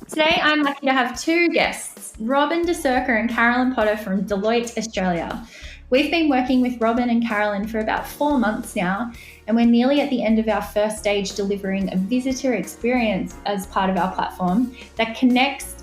Today, I'm lucky to have two guests, Robyn DeSzoeke and Carolyn Potter from Deloitte, Australia. We've been working with Robyn and Carolyn for about 4 months now, and we're nearly at the end of our first stage delivering a visitor experience as part of our platform that connects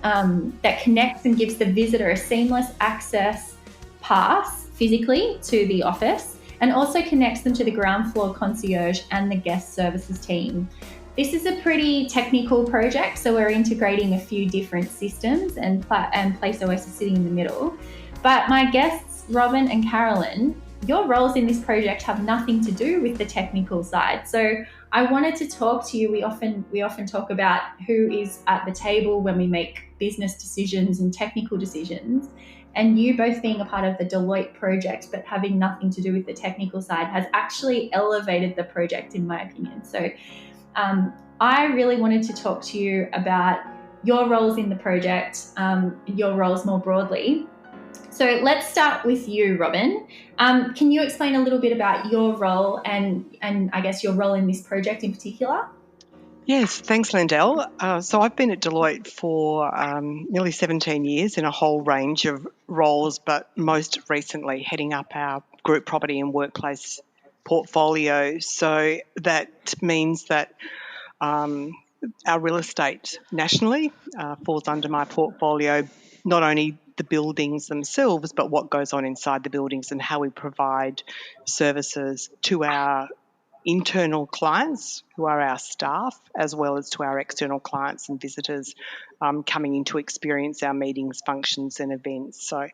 and gives the visitor a seamless access pass physically to the office and also connects them to the ground floor concierge and the guest services team. This is a pretty technical project, so we're integrating a few different systems and PlaceOS is sitting in the middle. But my guests, Robyn and Carolyn, your roles in this project have nothing to do with the technical side. So I wanted to talk to you. We often talk about who is at the table when we make business decisions and technical decisions. And you both being a part of the Deloitte project, but having nothing to do with the technical side, has actually elevated the project, in my opinion. So I really wanted to talk to you about your roles in the project, your roles more broadly. So let's start with you, Robyn. Can you explain a little bit about your role and I guess your role in this project in particular? Yes, thanks, Landell. So I've been at Deloitte for nearly 17 years in a whole range of roles, but most recently heading up our group property and workplace portfolio. So that means that our real estate nationally falls under my portfolio, not only the buildings themselves, but what goes on inside the buildings and how we provide services to our internal clients who are our staff, as well as to our external clients and visitors coming in to experience our meetings, functions and events. So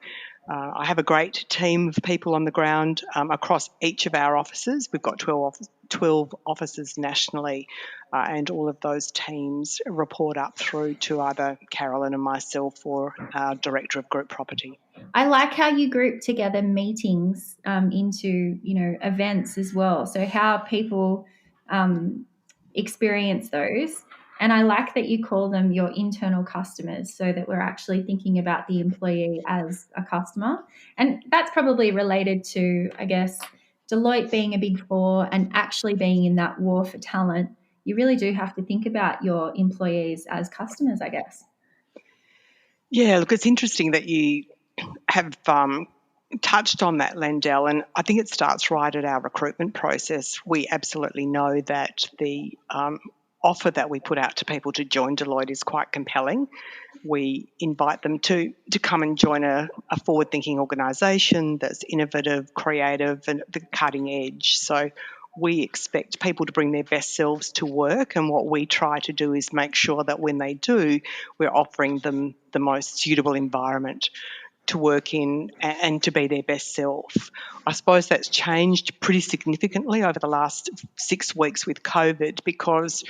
I have a great team of people on the ground across each of our offices. We've got 12 offices nationally, and all of those teams report up through to either Carolyn and myself or our Director of Group Property. I like how you group together meetings into, events as well. So how people experience those. And I like that you call them your internal customers, so that we're actually thinking about the employee as a customer. And that's probably related to, I guess, Deloitte being a Big Four and actually being in that war for talent. You really do have to think about your employees as customers, I guess. Yeah, look, it's interesting that you have touched on that, Landell, and I think it starts right at our recruitment process. We absolutely know that the offer that we put out to people to join Deloitte is quite compelling. We invite them to come and join a forward-thinking organisation that's innovative, creative, and the cutting edge. So we expect people to bring their best selves to work, and what we try to do is make sure that when they do, we're offering them the most suitable environment to work in and to be their best self. I suppose that's changed pretty significantly over the last 6 weeks with COVID, because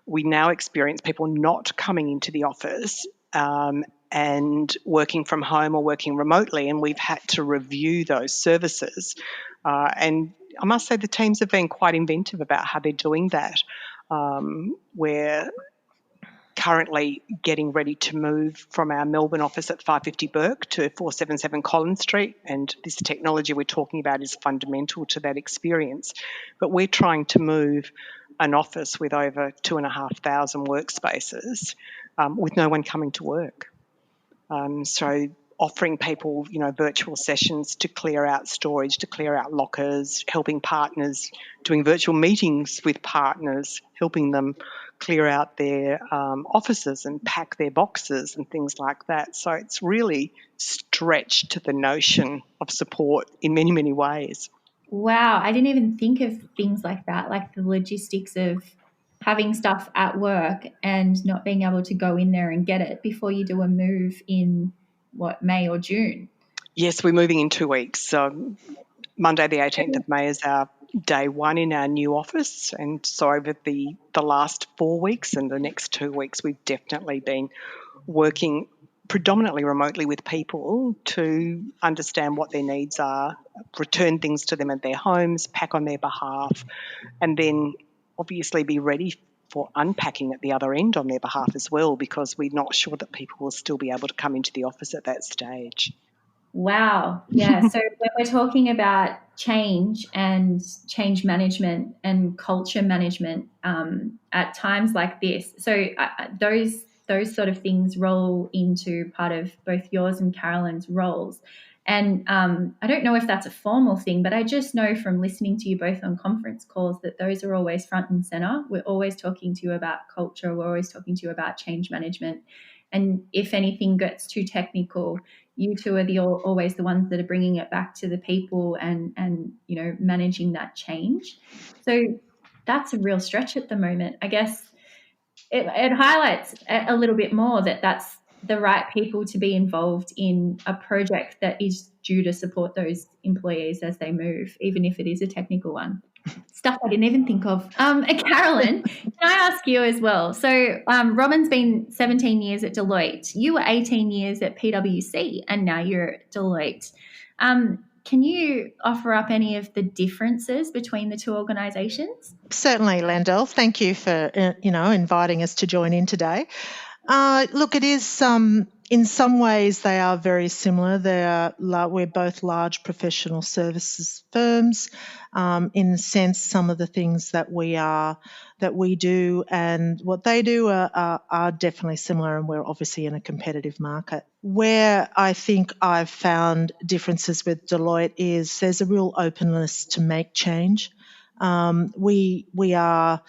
we now experience people not coming into the office and working from home or working remotely, and we've had to review those services. And I must say the teams have been quite inventive about how they're doing that. We're currently getting ready to move from our Melbourne office at 550 Burke to 477 Collins Street, and this technology we're talking about is fundamental to that experience. But we're trying to move an office with over 2,500 workspaces with no one coming to work. So offering people, virtual sessions to clear out storage, to clear out lockers, helping partners, doing virtual meetings with partners, helping them clear out their offices and pack their boxes and things like that. So it's really stretched the notion of support in many, many ways. Wow, I didn't even think of things like that, like the logistics of having stuff at work and not being able to go in there and get it before you do a move in, May or June? Yes, we're moving in 2 weeks. So Monday the 18th of May is our day one in our new office, and so over the last 4 weeks and the next 2 weeks we've definitely been working predominantly remotely with people to understand what their needs are, return things to them at their homes, pack on their behalf, and then obviously be ready for unpacking at the other end on their behalf as well, because we're not sure that people will still be able to come into the office at that stage. Wow. Yeah. So when we're talking about change and change management and culture management at times like this, so those those sort of things roll into part of both yours and Carolyn's roles. And I don't know if that's a formal thing, but I just know from listening to you both on conference calls that those are always front and center. We're always talking to you about culture. We're always talking to you about change management. And if anything gets too technical, you two are always the ones that are bringing it back to the people and managing that change. So that's a real stretch at the moment. I guess it highlights a little bit more that that's the right people to be involved in a project that is due to support those employees as they move, even if it is a technical one. Stuff I didn't even think of. Carolyn, can I ask you as well? So Robyn's been 17 years at Deloitte. You were 18 years at PwC, and now you're at Deloitte. Can you offer up any of the differences between the two organisations? Certainly, Landell. Thank you for inviting us to join in today. Look, it is in some ways they are very similar. We're both large professional services firms. In a sense, some of the things that we do and what they do are definitely similar, and we're obviously in a competitive market. Where I think I've found differences with Deloitte is there's a real openness to make change. We are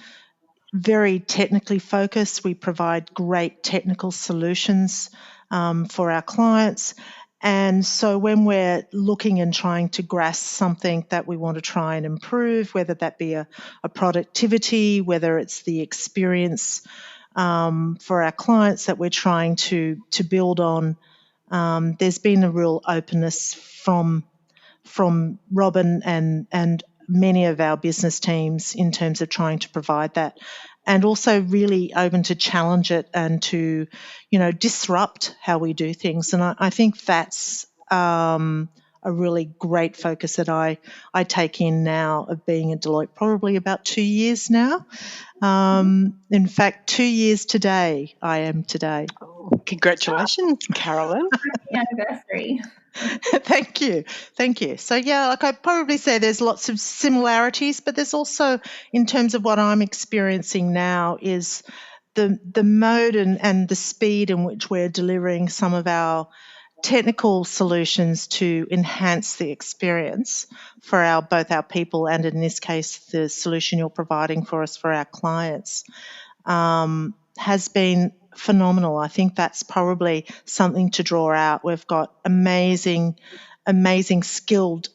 very technically focused. We provide great technical solutions for our clients. And so when we're looking and trying to grasp something that we want to try and improve, whether that be a productivity, whether it's the experience for our clients that we're trying to build on, there's been a real openness from Robyn and many of our business teams in terms of trying to provide that, and also really open to challenge it and to, disrupt how we do things. And I think that's a really great focus that I take in now of being at Deloitte, probably about 2 years now. In fact, 2 years today, I am today. Oh, congratulations, Carolyn. Happy anniversary. Thank you. So I'd probably say there's lots of similarities, but there's also, in terms of what I'm experiencing now, is the mode and the speed in which we're delivering some of our technical solutions to enhance the experience for both our people and, in this case, the solution you're providing for us for our clients has been phenomenal. I think that's probably something to draw out. We've got amazing skilled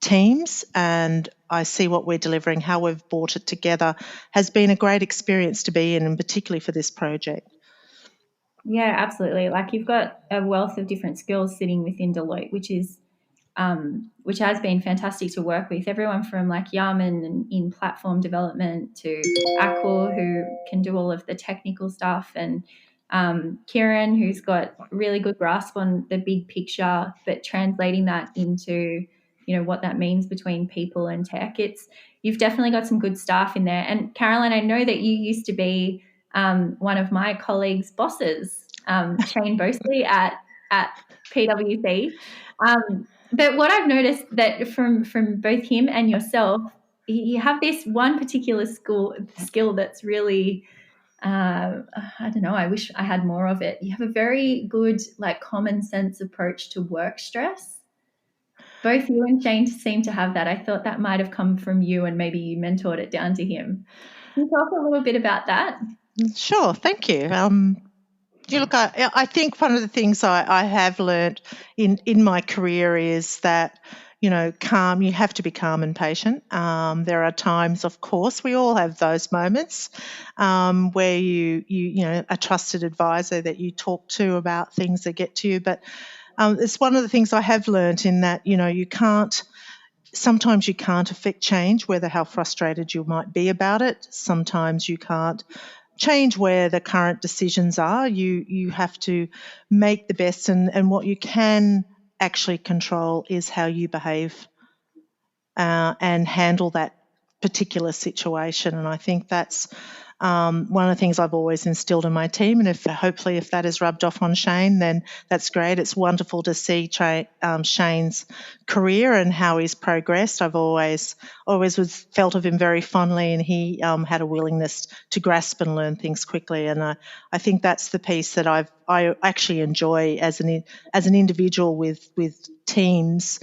teams, and I see what we're delivering, how we've brought it together has been a great experience to be in, and particularly for this project. Yeah, absolutely. Like, you've got a wealth of different skills sitting within Deloitte, which has been fantastic to work with. Everyone from like Yaman and in platform development to Akul, who can do all of the technical stuff, and Kieran, who's got really good grasp on the big picture, but translating that into, what that means between people and tech. You've definitely got some good staff in there. And Carolyn, I know that you used to be one of my colleagues' bosses, Shane Bosley at PwC. But what I've noticed that from both him and yourself, you have this one particular skill that's really, I don't know, I wish I had more of it. You have a very good, common sense approach to work stress. Both you and Shane seem to have that. I thought that might have come from you, and maybe you mentored it down to him. Can you talk a little bit about that? Sure, thank you. Look, I think one of the things I have learned in my career is that, you have to be calm and patient. There are times, of course, we all have those moments where you a trusted advisor that you talk to about things that get to you. But it's one of the things I have learned in that, sometimes you can't affect change, whether how frustrated you might be about it. Sometimes you can't change where the current decisions are. You have to make the best, and what you can actually control is how you behave and handle that particular situation. And I think that's One of the things I've always instilled in my team, and hopefully if that has rubbed off on Shane, then that's great. It's wonderful to see Shane's career and how he's progressed. I've always felt of him very fondly, and he had a willingness to grasp and learn things quickly. And I think that's the piece that I actually enjoy as an individual with teams,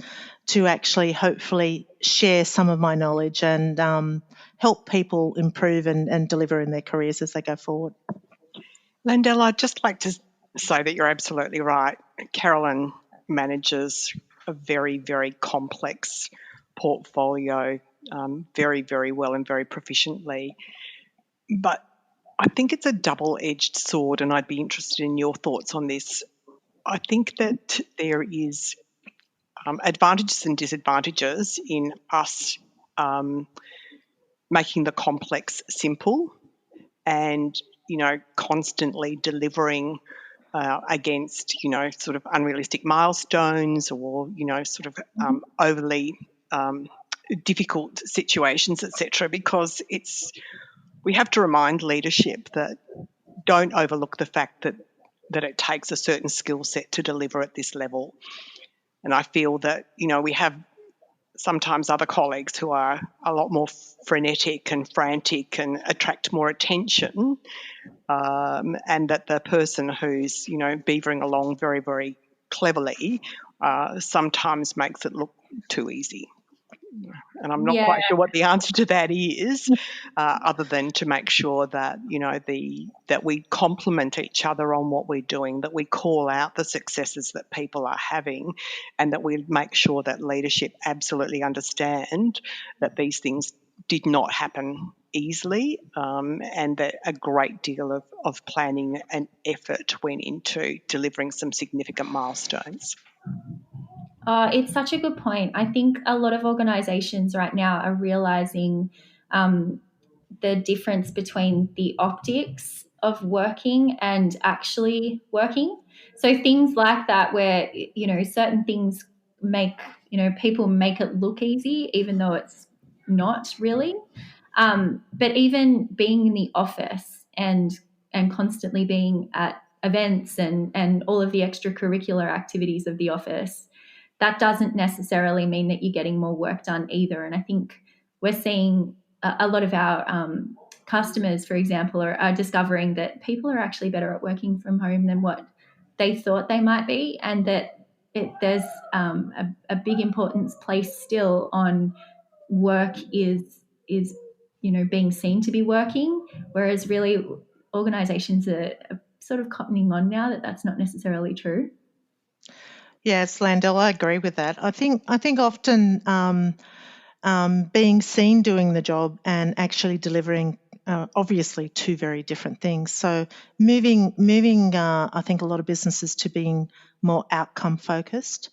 to actually hopefully share some of my knowledge and help people improve and deliver in their careers as they go forward. Landell, I'd just like to say that you're absolutely right. Carolyn manages a very, very complex portfolio very, very well and very proficiently. But I think it's a double-edged sword, and I'd be interested in your thoughts on this. I think that there is advantages and disadvantages in us making the complex simple and, constantly delivering against, sort of unrealistic milestones or, overly difficult situations, etc. Because we have to remind leadership that don't overlook the fact that it takes a certain skill set to deliver at this level. And I feel that, we have sometimes other colleagues who are a lot more frenetic and frantic and attract more attention, and that the person who's, beavering along very, very cleverly sometimes makes it look too easy. And I'm not quite sure what the answer to that is, other than to make sure that, that we complement each other on what we're doing, that we call out the successes that people are having, and that we make sure that leadership absolutely understand that these things did not happen easily, and that a great deal of planning and effort went into delivering some significant milestones. It's such a good point. I think a lot of organizations right now are realizing the difference between the optics of working and actually working. So things like that where, certain things make, people make it look easy, even though it's not really. But even being in the office and constantly being at events and all of the extracurricular activities of the office, that doesn't necessarily mean that you're getting more work done either. And I think we're seeing a lot of our customers, for example, are discovering that people are actually better at working from home than what they thought they might be, and that there's a big importance placed still on work is being seen to be working, whereas really organizations are sort of cottoning on now that that's not necessarily true. Yes, Landell, I agree with that. I think often being seen doing the job and actually delivering, obviously two very different things. So moving, I think a lot of businesses to being more outcome focused.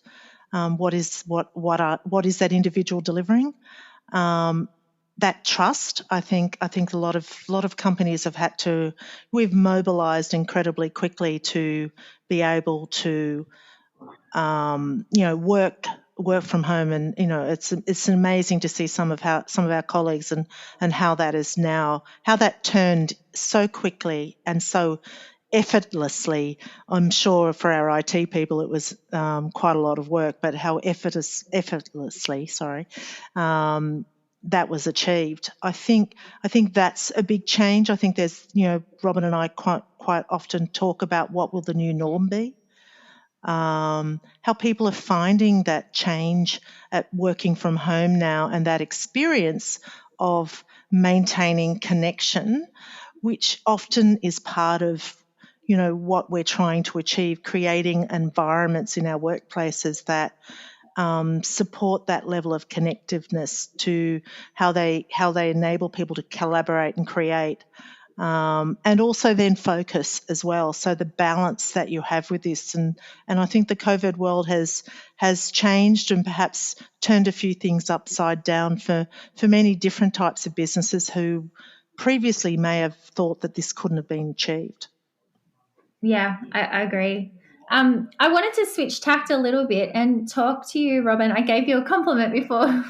What is that individual delivering? That trust, I think a lot of companies have had to. We've mobilised incredibly quickly to be able to, work from home, and it's amazing to see some of our colleagues and how that turned so quickly and so effortlessly. I'm sure for our IT people it was quite a lot of work, but how effortlessly, that was achieved. I think that's a big change. I think there's, Robyn and I quite often talk about what will the new norm be. How people are finding that change at working from home now, and that experience of maintaining connection, which often is part of, what we're trying to achieve, creating environments in our workplaces that support that level of connectiveness, to how they enable people to collaborate and create. And also then focus as well. So the balance that you have with this, and I think the COVID world has changed and perhaps turned a few things upside down for many different types of businesses who previously may have thought that this couldn't have been achieved. Yeah, I agree. I wanted to switch tact a little bit and talk to you, Robyn. I gave you a compliment before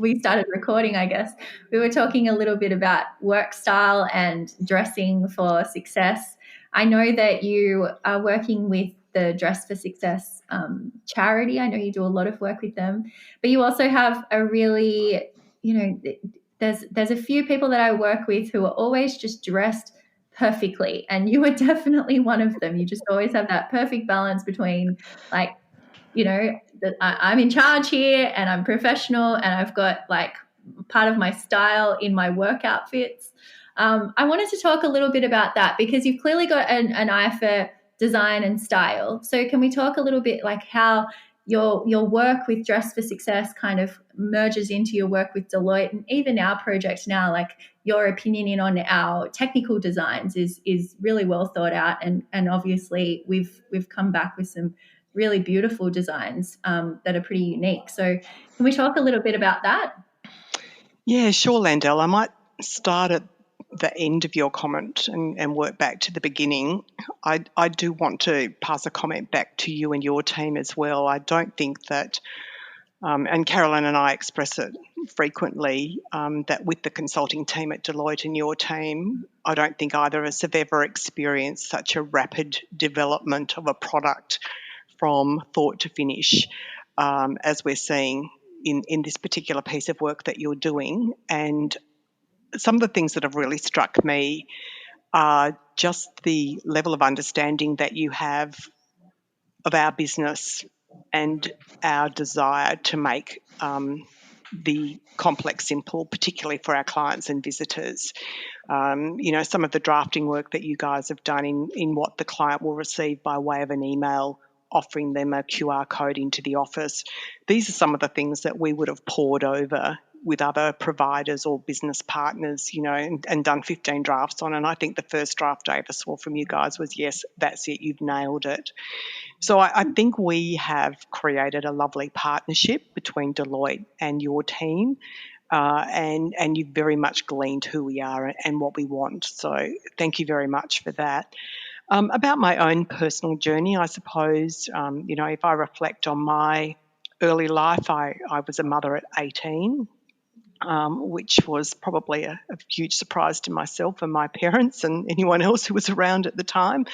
we started recording, I guess. We were talking a little bit about work style and dressing for success. I know that you are working with the Dress for Success charity. I know you do a lot of work with them, but you also have a really, there's a few people that I work with who are always just dressed perfectly, and you are definitely one of them. You just always have that perfect balance between, like, I'm in charge here and I'm professional and I've got like part of my style in my work outfits. I wanted to talk a little bit about that because you've clearly got an eye for design and style. So can we talk a little bit like how your work with Dress for Success kind of merges into your work with Deloitte, and even our project now, like your opinion in on our technical designs is really well thought out, and obviously we've come back with some really beautiful designs that are pretty unique. So can we talk a little bit about that? Yeah, sure, Landell. I might start at the end of your comment and work back to the beginning. I do want to pass a comment back to you and your team as well. I don't think that, and Carolyn and I express it frequently, that with the consulting team at Deloitte and your team, I don't think either of us have ever experienced such a rapid development of a product from thought to finish as we're seeing in this particular piece of work that you're doing. And some of the things that have really struck me are just the level of understanding that you have of our business and our desire to make the complex simple, particularly for our clients and visitors. Some of the drafting work that you guys have done in what the client will receive by way of an email, offering them a QR code into the office. These are some of the things that we would have pored over with other providers or business partners, and done 15 drafts on. And I think the first draft I ever saw from you guys was, yes, that's it, you've nailed it. So I think we have created a lovely partnership between Deloitte and your team, and you've very much gleaned who we are and what we want. So thank you very much for that. About my own personal journey, I suppose, if I reflect on my early life, I was a mother at 18. Which was probably a huge surprise to myself and my parents and anyone else who was around at the time.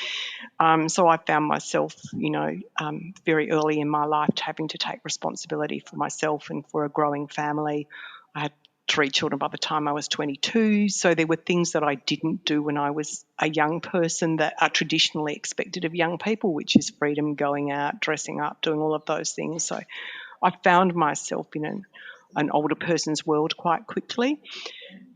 So I found myself, very early in my life having to take responsibility for myself and for a growing family. I had 3 children by the time I was 22. So there were things that I didn't do when I was a young person that are traditionally expected of young people, which is freedom, going out, dressing up, doing all of those things. So I found myself in an older person's world quite quickly.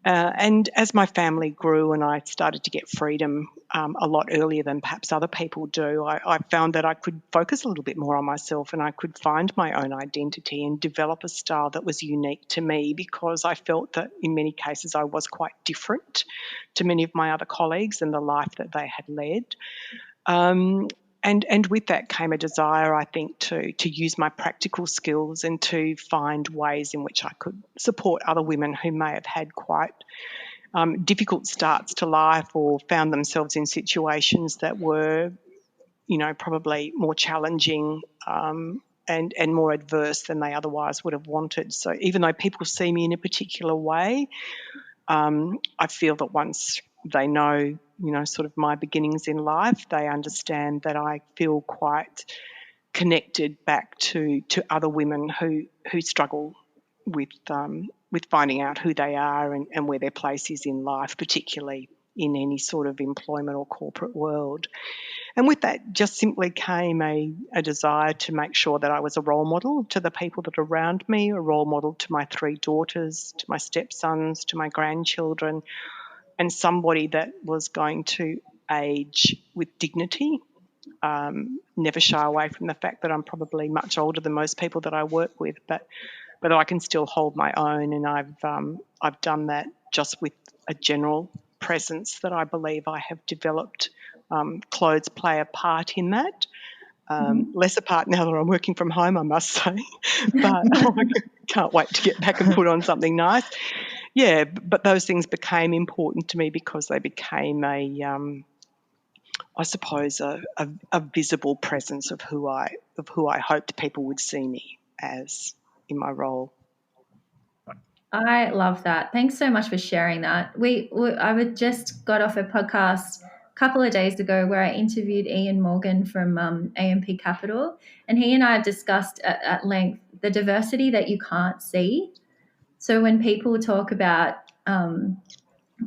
And as my family grew and I started to get freedom a lot earlier than perhaps other people do, I found that I could focus a little bit more on myself and I could find my own identity and develop a style that was unique to me, because I felt that in many cases I was quite different to many of my other colleagues and the life that they had led. And with that came a desire, I think, to use my practical skills and to find ways in which I could support other women who may have had quite difficult starts to life or found themselves in situations that were, probably more challenging and more adverse than they otherwise would have wanted. So even though people see me in a particular way, I feel that once they know, sort of my beginnings in life, they understand that I feel quite connected back to other women who struggle with finding out who they are and where their place is in life, particularly in any sort of employment or corporate world. And with that just simply came a desire to make sure that I was a role model to the people that are around me, a role model to my 3 daughters, to my stepsons, to my grandchildren, and somebody that was going to age with dignity, never shy away from the fact that I'm probably much older than most people that I work with, but I can still hold my own, and I've done that just with a general presence that I believe I have developed. Clothes play a part in that. Less a part now that I'm working from home, I must say, but I can't wait to get back and put on something nice. Yeah, but those things became important to me because they became a I suppose, a visible presence of who I hoped people would see me as in my role. I love that. Thanks so much for sharing that. I just got off a podcast a couple of days ago where I interviewed Ian Morgan from AMP Capital, and he and I discussed at length the diversity that you can't see. So when people talk about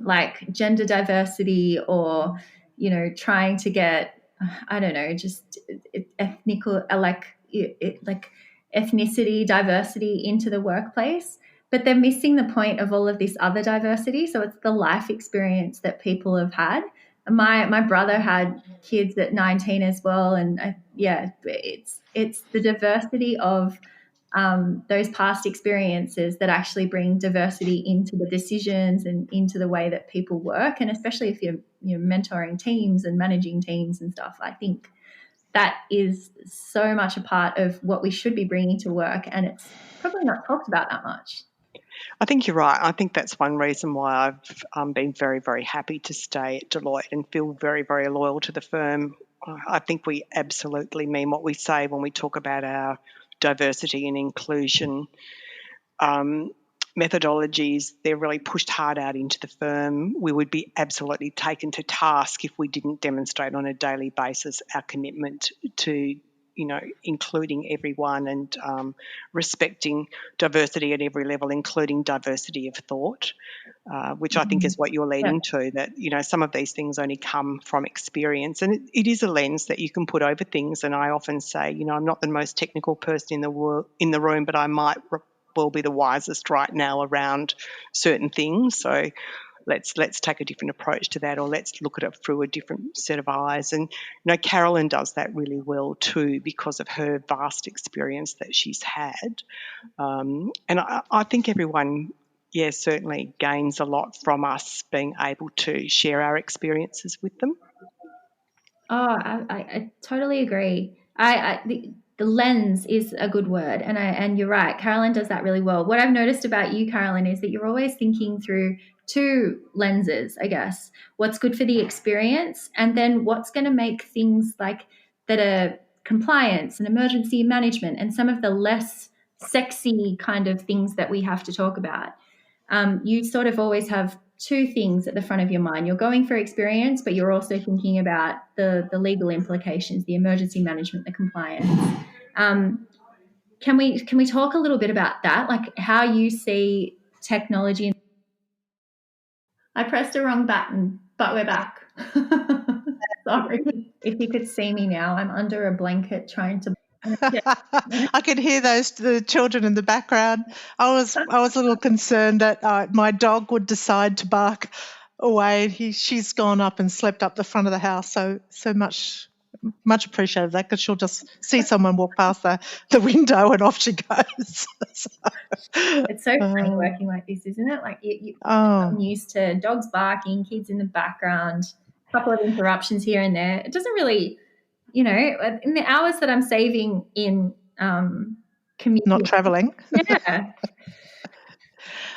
like gender diversity or, you know, trying to get, I don't know, just ethnical, like ethnicity diversity into the workplace, but they're missing the point of all of this other diversity. So it's the life experience that people have had. My brother had kids at 19 as well, and it's the diversity of those past experiences that actually bring diversity into the decisions and into the way that people work. And especially if you're mentoring teams and managing teams and stuff, I think that is so much a part of what we should be bringing to work, and it's probably not talked about that much. I think you're right. I think that's one reason why I've been very, very happy to stay at Deloitte and feel very, very loyal to the firm. I think we absolutely mean what we say when we talk about our diversity and inclusion methodologies. They're really pushed hard out into the firm. We would be absolutely taken to task if we didn't demonstrate on a daily basis our commitment to, you know, including everyone and respecting diversity at every level, including diversity of thought, which I think is what you're leading to, that, you know, some of these things only come from experience. And it is a lens that you can put over things. And I often say, you know, I'm not the most technical person in the room, but I might well be the wisest right now around certain things. So let's take a different approach to that, or let's look at it through a different set of eyes. And, you know, Carolyn does that really well too because of her vast experience that she's had. And I think everyone, certainly gains a lot from us being able to share our experiences with them. Oh, I totally agree. The lens is a good word, and you're right. Carolyn does that really well. What I've noticed about you, Carolyn, is that you're always thinking through two lenses, I guess. What's good for the experience, and then what's going to make things like that are compliance and emergency management and some of the less sexy kind of things that we have to talk about. You sort of always have two things at the front of your mind. You're going for experience, but you're also thinking about the legal implications, the emergency management, the compliance. Can we talk a little bit about that, like how you see technology? I pressed the wrong button, but we're back. Sorry. If you could see me now, I'm under a blanket trying to. I could hear the children in the background. I was a little concerned that my dog would decide to bark away. She's gone up and slept up the front of the house. So much appreciated that, because she'll just see someone walk past the window and off she goes. It's so funny working like this, isn't it? Like I'm used to dogs barking, kids in the background, a couple of interruptions here and there. It doesn't really. You know, in the hours that I'm saving in commuting. Not travelling. Yeah.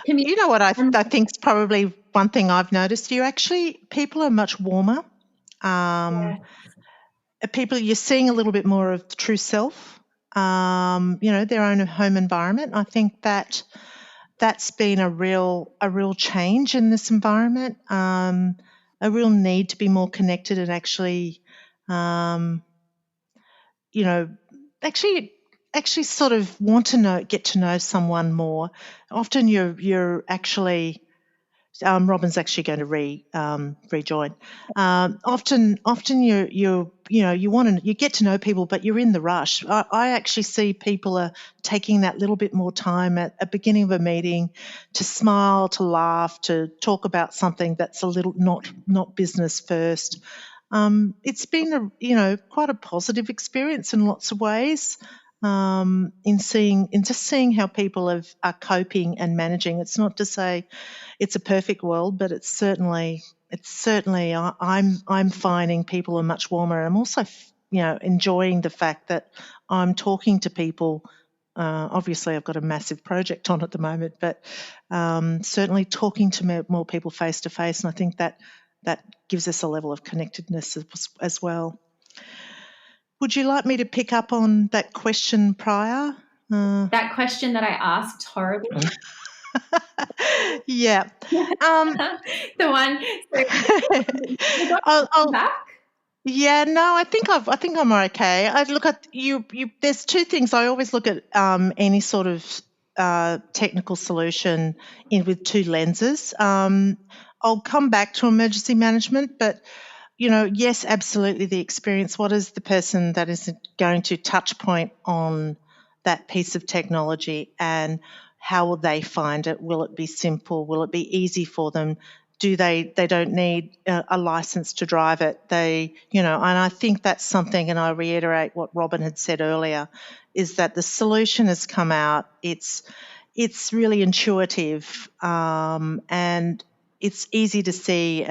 You know what I think is probably one thing I've noticed? People are much warmer. Yes. People, you're seeing a little bit more of the true self, you know, their own home environment. I think that's been a real change in this environment, a real need to be more connected and actually you know, actually sort of want to get to know someone more. Often you're actually, Robyn's actually going to rejoin. Often you get to know people, but you're in the rush. I actually see people are taking that little bit more time at the beginning of a meeting to smile, to laugh, to talk about something that's a little not business first. It's been quite a positive experience in lots of ways, in just seeing how people are coping and managing. It's not to say it's a perfect world, but it's certainly I'm finding people are much warmer. I'm also enjoying the fact that I'm talking to people. Obviously, I've got a massive project on at the moment, but certainly talking to more people face to face, and I think that that gives us a level of connectedness as well. Would you like me to pick up on that question prior? That question that I asked horribly. Yeah. The one. So, I'll back. Yeah, no, I think I'm okay. I look at you. There's two things. I always look at any sort of technical solution with two lenses. I'll come back to emergency management, but yes, absolutely the experience. What is the person that is going to touch point on that piece of technology, and how will they find it? Will it be simple? Will it be easy for them? They don't need a license to drive it. And I think that's something, and I reiterate what Robyn had said earlier, is that the solution has come out. It's really intuitive, and it's easy to see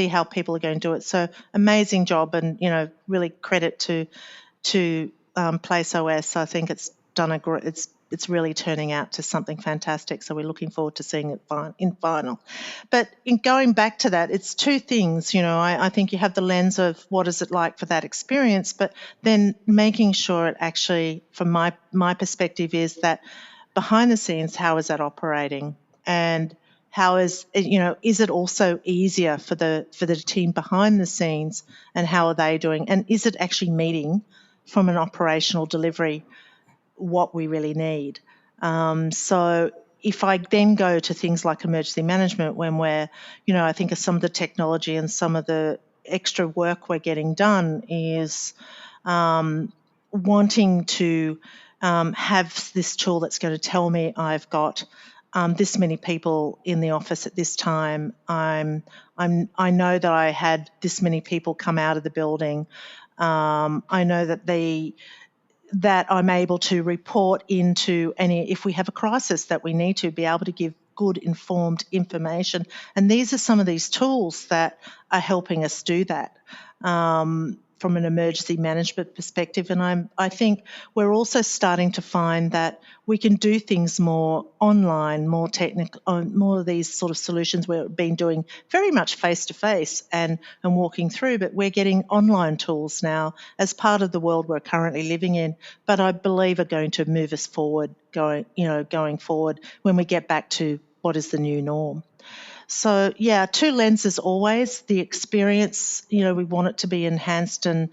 how people are going to do it. So amazing job, and really credit to PlaceOS. I think it's done it's really turning out to something fantastic. So we're looking forward to seeing it in final. But in going back to that, it's two things. I think you have the lens of what is it like for that experience, but then making sure it actually, from my perspective, is that behind the scenes, how is that operating, and how is it also easier for the team behind the scenes, and how are they doing, and is it actually meeting from an operational delivery what we really need. So if I then go to things like emergency management, when we're, I think of some of the technology and some of the extra work we're getting done is wanting to have this tool that's going to tell me I've got this many people in the office at this time. I know that I had this many people come out of the building. I know that I'm able to report into if we have a crisis, that we need to be able to give good informed information. And these are some of these tools that are helping us do that from an emergency management perspective. And I think we're also starting to find that we can do things more online, more technical, more of these sort of solutions we've been doing very much face-to-face and walking through, but we're getting online tools now as part of the world we're currently living in, but I believe are going to move us forward going forward when we get back to what is the new norm. So, yeah, two lenses always. The experience, we want it to be enhanced and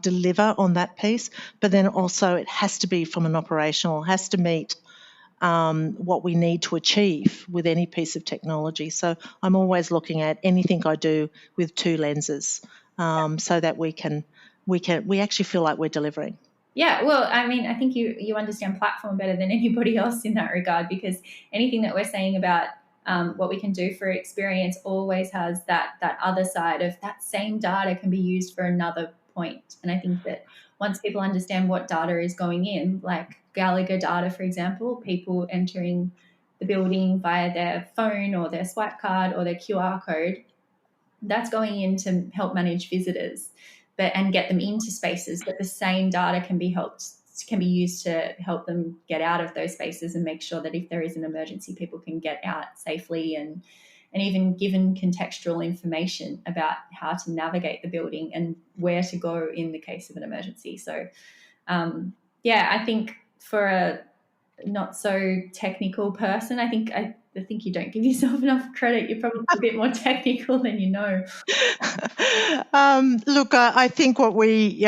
deliver on that piece. But then also it has to be from an operational, has to meet what we need to achieve with any piece of technology. So I'm always looking at anything I do with two lenses, so that we actually feel like we're delivering. Yeah, well, I mean, I think you understand platform better than anybody else in that regard, because anything that we're saying about what we can do for experience always has that other side of that same data can be used for another point. And I think that once people understand what data is going in, like Gallagher data, for example, people entering the building via their phone or their swipe card or their QR code, that's going in to help manage visitors and get them into spaces, but the same data can be used to help them get out of those spaces and make sure that if there is an emergency, people can get out safely, and even given contextual information about how to navigate the building and where to go in the case of an emergency. So, I think for a not so technical person, I think you don't give yourself enough credit. You're probably a bit more technical than you know. Look, I think what we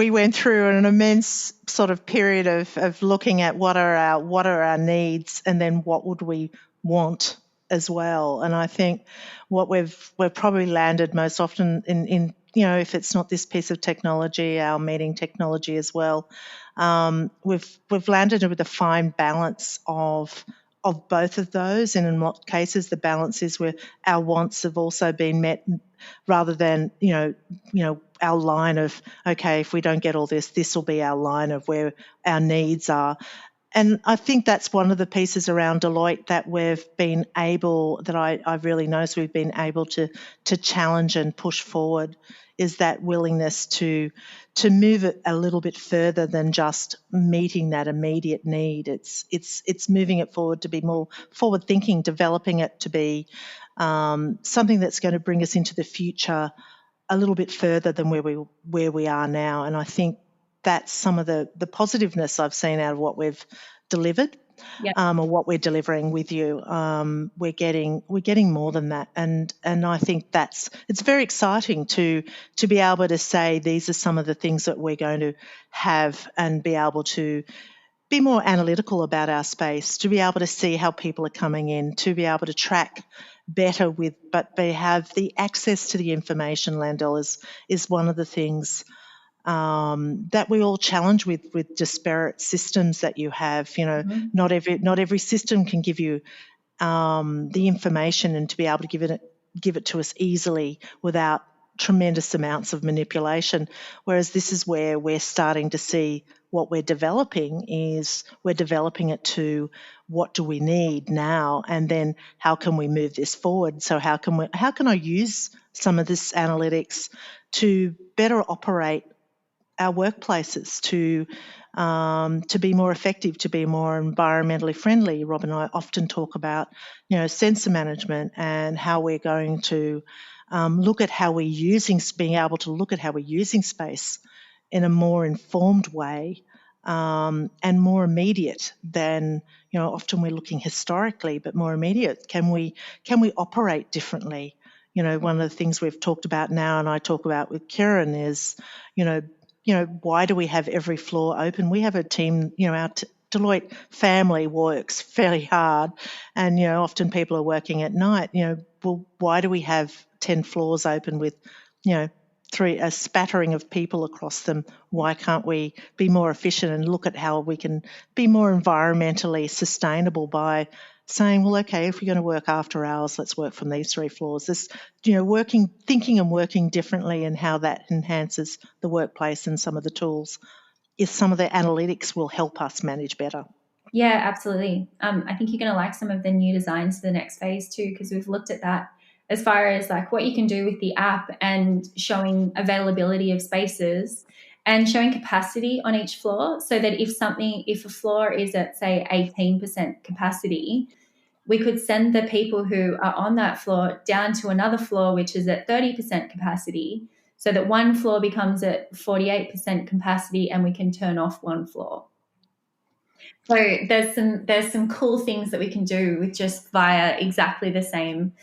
went through an immense sort of period of looking at what are our needs, and then what would we want as well. And I think what we've probably landed most often in if it's not this piece of technology, our meeting technology as well, we've landed with a fine balance of both of those, and in what cases the balance is where our wants have also been met, rather than our line of, okay, if we don't get all this will be our line of where our needs are. And I think that's one of the pieces around Deloitte that I've really noticed we've been able to challenge and push forward, is that willingness to move it a little bit further than just meeting that immediate need. It's moving it forward to be more forward thinking, developing it to be something that's going to bring us into the future a little bit further than where we are now. And I think that's some of the positiveness I've seen out of what we've delivered. Yep. Or what we're delivering with you. We're getting more than that, and I think it's very exciting to be able to say these are some of the things that we're going to have, and be able to be more analytical about our space, to be able to see how people are coming in, to be able to track better but they have the access to the information. Landell, is one of the things that we all challenge with disparate systems that you have. Not every system can give you the information, and to be able to give it to us easily without tremendous amounts of manipulation. Whereas this is where we're starting to see what we're developing it to what do we need now, and then how can we move this forward? So how can I use some of this analytics to better operate our workplaces, to be more effective, to be more environmentally friendly? Robyn and I often talk about, sensor management, and how we're going to look at how we're being able to look at how we're using space in a more informed way, and more immediate than, often we're looking historically, but more immediate. Can we operate differently? One of the things we've talked about now, and I talk about with Carolyn, is, why do we have every floor open? We have a team, our Deloitte family works fairly hard, and, often people are working at night. Well, why do we have 10 floors open with, a spattering of people across them? Why can't we be more efficient and look at how we can be more environmentally sustainable by saying, well, okay, if we're going to work after hours, let's work from these 3 floors. This, thinking and working differently, and how that enhances the workplace, and some of the tools, is some of the analytics will help us manage better. Yeah, absolutely. I think you're going to like some of the new designs for the next phase too, because we've looked at that as far as like what you can do with the app, and showing availability of spaces and showing capacity on each floor, so that if a floor is at, say, 18% capacity, we could send the people who are on that floor down to another floor which is at 30% capacity, so that one floor becomes at 48% capacity, and we can turn off one floor. So there's some cool things that we can do with just via exactly the same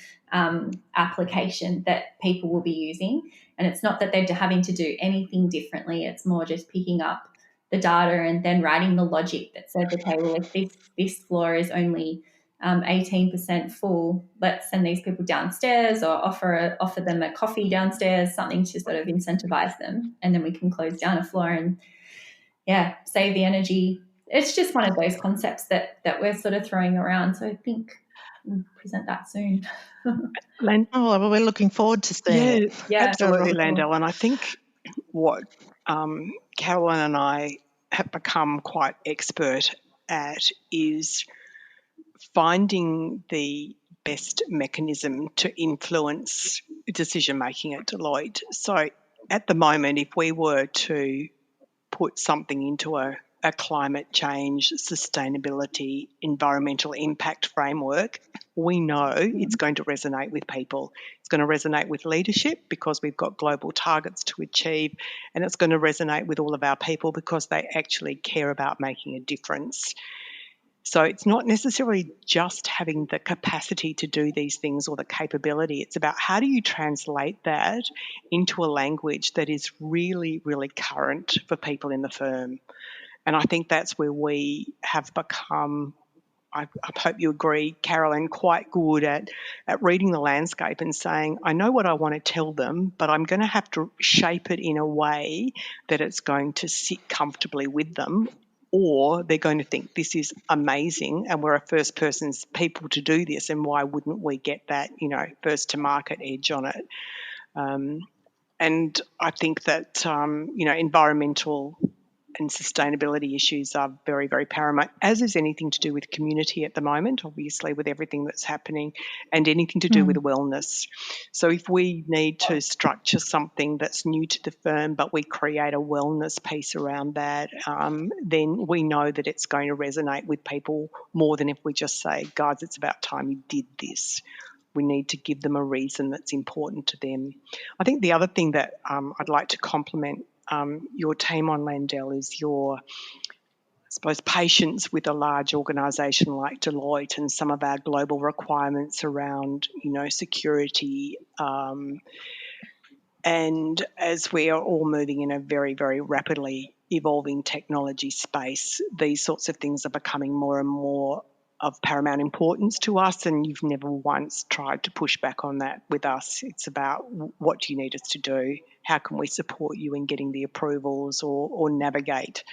application that people will be using. And it's not that they're having to do anything differently. It's more just picking up the data and then writing the logic that says, okay, well, if this floor is only 18% full, let's send these people downstairs, or offer them a coffee downstairs, something to sort of incentivize them. And then we can close down a floor and, save the energy. It's just one of those concepts that we're sort of throwing around. So I think we'll present that soon. Well, we're looking forward to seeing it. Yeah, absolutely, Landell. And I think what Carolyn and I have become quite expert at is finding the best mechanism to influence decision making at Deloitte. So at the moment, if we were to put something into a climate change, sustainability, environmental impact framework, we know it's going to resonate with people. It's going to resonate with leadership because we've got global targets to achieve, and it's going to resonate with all of our people because they actually care about making a difference. So it's not necessarily just having the capacity to do these things or the capability. It's about how do you translate that into a language that is really, really current for people in the firm. And I think that's where we have become, I hope you agree, Carolyn, quite good at reading the landscape and saying, I know what I want to tell them, but I'm going to have to shape it in a way that it's going to sit comfortably with them, or they're going to think this is amazing and we're a first person's people to do this, and why wouldn't we get that, first to market edge on it? And I think that, environmental and sustainability issues are very, very paramount, as is anything to do with community at the moment, obviously, with everything that's happening, and anything to do with wellness. So if we need to structure something that's new to the firm, but we create a wellness piece around that, then we know that it's going to resonate with people more than if we just say, guys, it's about time you did this. We need to give them a reason that's important to them. I think the other thing that I'd like to compliment your team on, Landell, is your, I suppose, patience with a large organisation like Deloitte and some of our global requirements around, security. And as we are all moving in a very, very rapidly evolving technology space, these sorts of things are becoming more and more of paramount importance to us, and you've never once tried to push back on that with us. It's about, what do you need us to do? How can we support you in getting the approvals or navigate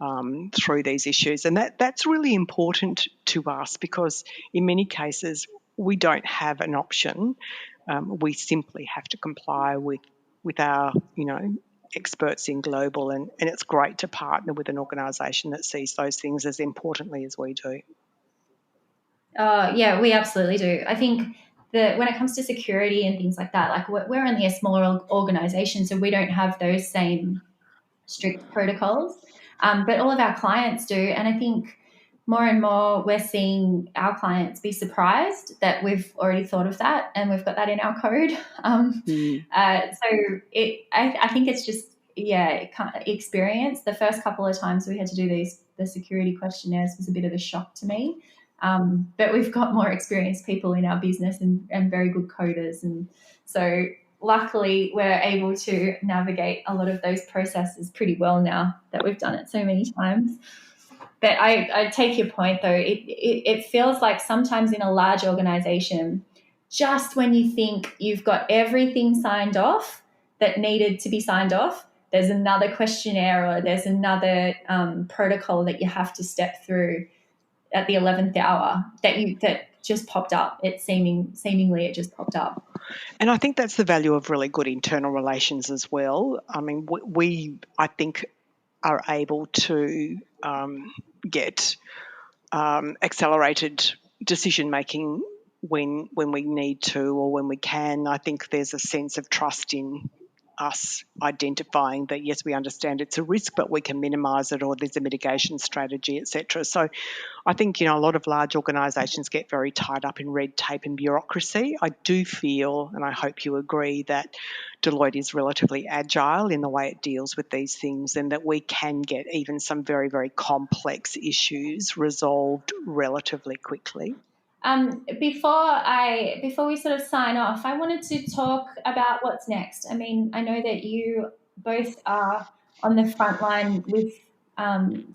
through these issues? And that's really important to us, because in many cases we don't have an option. We simply have to comply with our, experts in global, and it's great to partner with an organisation that sees those things as importantly as we do. Yeah, we absolutely do. I think that when it comes to security and things like that, like we're only a smaller organisation, so we don't have those same strict protocols. But all of our clients do, and I think more and more we're seeing our clients be surprised that we've already thought of that and we've got that in our code. So I think it's just experience. The first couple of times we had to do the security questionnaires was a bit of a shock to me. But we've got more experienced people in our business and very good coders, and so luckily we're able to navigate a lot of those processes pretty well now that we've done it so many times. But I take your point, though. It feels like sometimes in a large organization, just when you think you've got everything signed off that needed to be signed off, there's another questionnaire or there's another protocol that you have to step through at the 11th hour that just popped up. Seemingly it just popped up. And I think that's the value of really good internal relations as well. I mean, we I think, are able to get accelerated decision making when we need to or when we can. I think there's a sense of trust in us identifying that, yes, we understand it's a risk, but we can minimise it, or there's a mitigation strategy, etc. So I think, a lot of large organisations get very tied up in red tape and bureaucracy. I do feel, and I hope you agree, that Deloitte is relatively agile in the way it deals with these things, and that we can get even some very, very complex issues resolved relatively quickly. Before we sort of sign off, I wanted to talk about what's next. I mean, I know that you both are on the front line with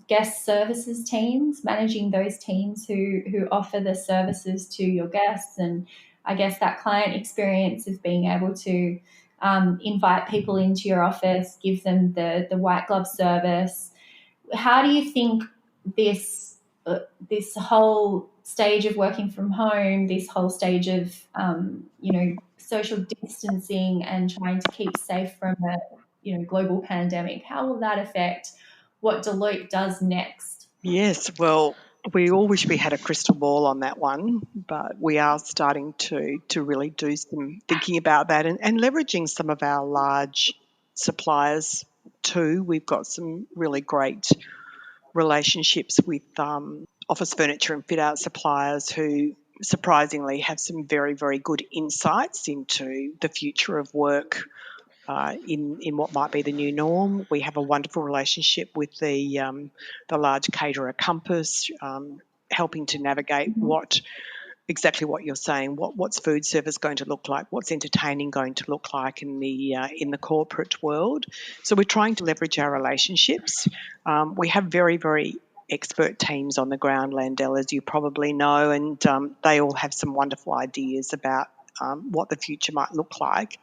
guest services teams, managing those teams who offer the services to your guests, and I guess that client experience of being able to invite people into your office, give them the white glove service. How do you think this whole stage of working from home, this whole stage of social distancing and trying to keep safe from a global pandemic, how will that affect what Deloitte does next? Yes, well, we all wish we had a crystal ball on that one, but we are starting to really do some thinking about that and leveraging some of our large suppliers too. We've got some really great relationships with office furniture and fit out suppliers who surprisingly have some very, very good insights into the future of work in what might be the new norm. We have a wonderful relationship with the large caterer Compass, helping to navigate exactly what you're saying. What's food service going to look like? What's entertaining going to look like in the corporate world? So we're trying to leverage our relationships. We have very, very expert teams on the ground, Landell, as you probably know, and they all have some wonderful ideas about what the future might look like.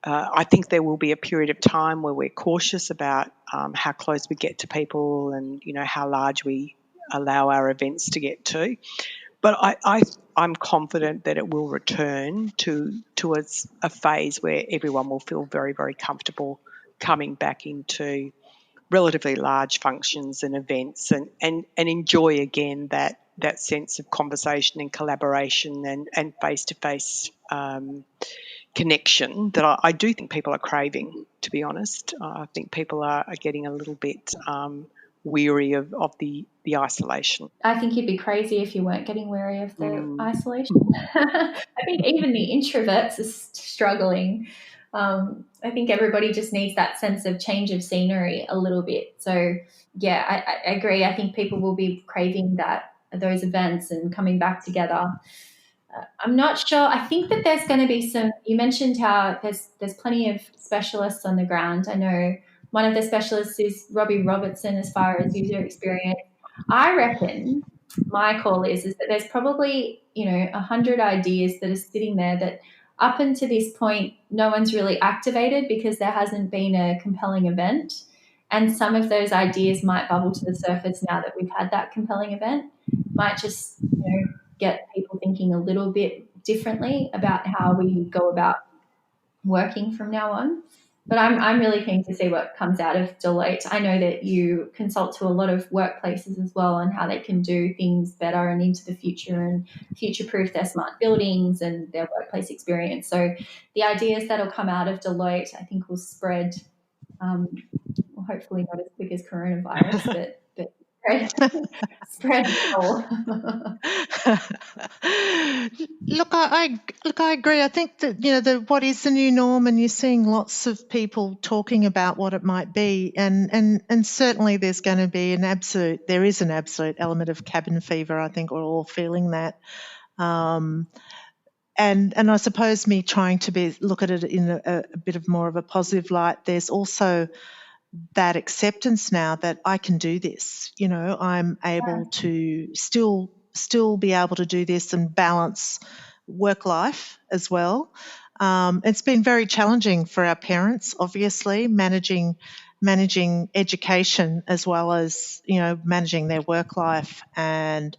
I think there will be a period of time where we're cautious about how close we get to people and, how large we allow our events to get to. But I'm confident that it will return towards a phase where everyone will feel very, very comfortable coming back into relatively large functions and events and enjoy again that sense of conversation and collaboration and face-to-face connection that I do think people are craving, to be honest. I think people are getting a little bit weary of the isolation. I think you'd be crazy if you weren't getting weary of the isolation. I think even the introverts are struggling. I think everybody just needs that sense of change of scenery a little bit. So, yeah, I agree. I think people will be craving those events and coming back together. I'm not sure. I think that there's going to be some. You mentioned how there's plenty of specialists on the ground. I know one of the specialists is Robbie Robertson as far as user experience. I reckon my call is that there's probably 100 ideas that are sitting there that up until this point no one's really activated because there hasn't been a compelling event, and some of those ideas might bubble to the surface now that we've had that compelling event. Might just get people thinking a little bit differently about how we go about working from now on. But I'm really keen to see what comes out of Deloitte. I know that you consult to a lot of workplaces as well on how they can do things better and into the future and future-proof their smart buildings and their workplace experience. So the ideas that will come out of Deloitte, I think, will spread, hopefully not as quick as coronavirus, but spread all. Look, I agree. I think that what is the new norm, and you're seeing lots of people talking about what it might be, and certainly there's going to be an absolute element of cabin fever. I think we're all feeling that, and I suppose me trying to look at it in a bit of more of a positive light. There's also that acceptance now that I can do this. I'm able to still be able to do this and balance work life as well. It's been very challenging for our parents, obviously, managing education as well as managing their work life and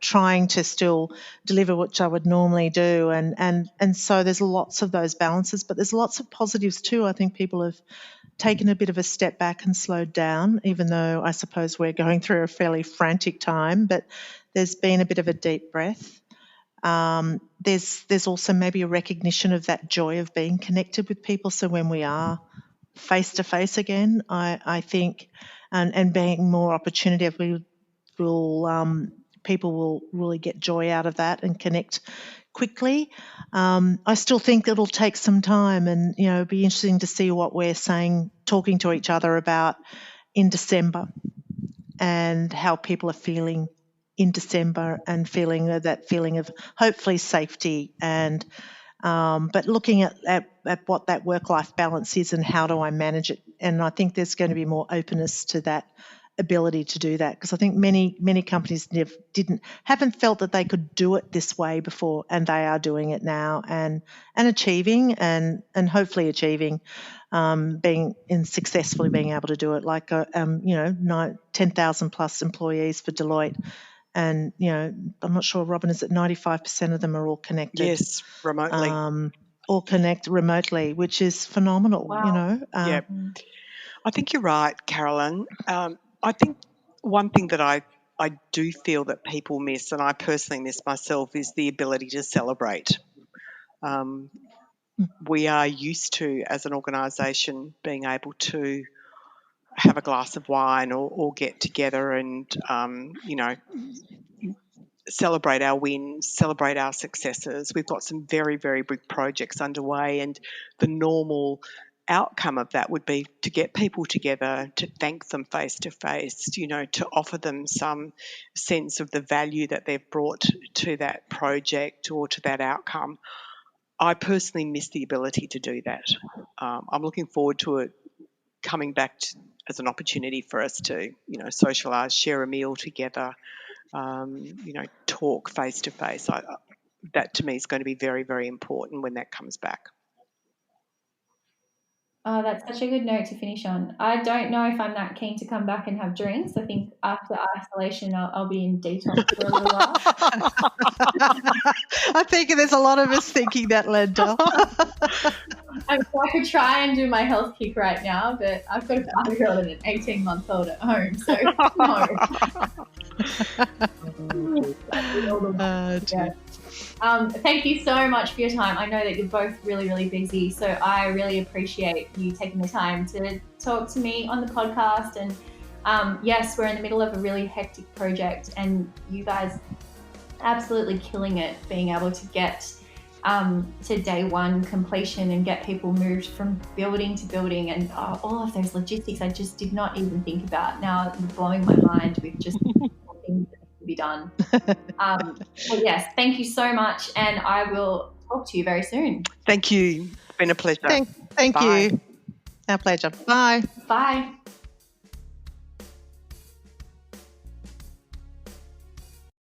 trying to still deliver which I would normally do, and so there's lots of those balances, but there's lots of positives too. I think people have taken a bit of a step back and slowed down, even though I suppose we're going through a fairly frantic time, but there's been a bit of a deep breath. There's also maybe a recognition of that joy of being connected with people. So when we are face to face again, I think, and being more opportunity, people will really get joy out of that and connect quickly. I still think it'll take some time, and it'll be interesting to see what we're talking to each other about in December, and how people are feeling in December, and feeling that feeling of hopefully safety, and but looking at what that work-life balance is and how do I manage it. And I think there's going to be more openness to that ability to do that, because I think many companies haven't felt that they could do it this way before, and they are doing it now and achieving and hopefully achieving successfully being able to do it, like 10,000 plus employees for Deloitte, and I'm not sure, Robyn, is it 95% of them are all connected? Yes, remotely. All connect remotely, which is phenomenal. Wow. Yeah, I think you're right, Carolyn. I think one thing that I do feel that people miss, and I personally miss myself, is the ability to celebrate. We are used to, as an organisation, being able to have a glass of wine or get together and, celebrate our wins, celebrate our successes. We've got some very, very big projects underway, and the normal outcome of that would be to get people together, to thank them face to face, to offer them some sense of the value that they've brought to that project or to that outcome. I personally miss the ability to do that. I'm looking forward to it coming back as an opportunity for us to, socialise, share a meal together, talk face to face. That to me is going to be very, very important when that comes back. Oh, that's such a good note to finish on. I don't know if I'm that keen to come back and have drinks. I think after isolation, I'll be in detox for a little while. I think there's a lot of us thinking that, Landell. I could try and do my health kick right now, but I've got a 5-year-old and an 18-month-old at home, so no. Thank you so much for your time. I know that you're both really, really busy, so I really appreciate you taking the time to talk to me on the podcast and yes, we're in the middle of a really hectic project, and you guys absolutely killing it, being able to get to day one completion and get people moved from building to building, and all of those logistics I just did not even think about. Now you're blowing my mind with just things that need to be done. But yes, thank you so much, and I will talk to you very soon. Thank you. It's been a pleasure. Thank Bye. you. Our pleasure. Bye. Bye.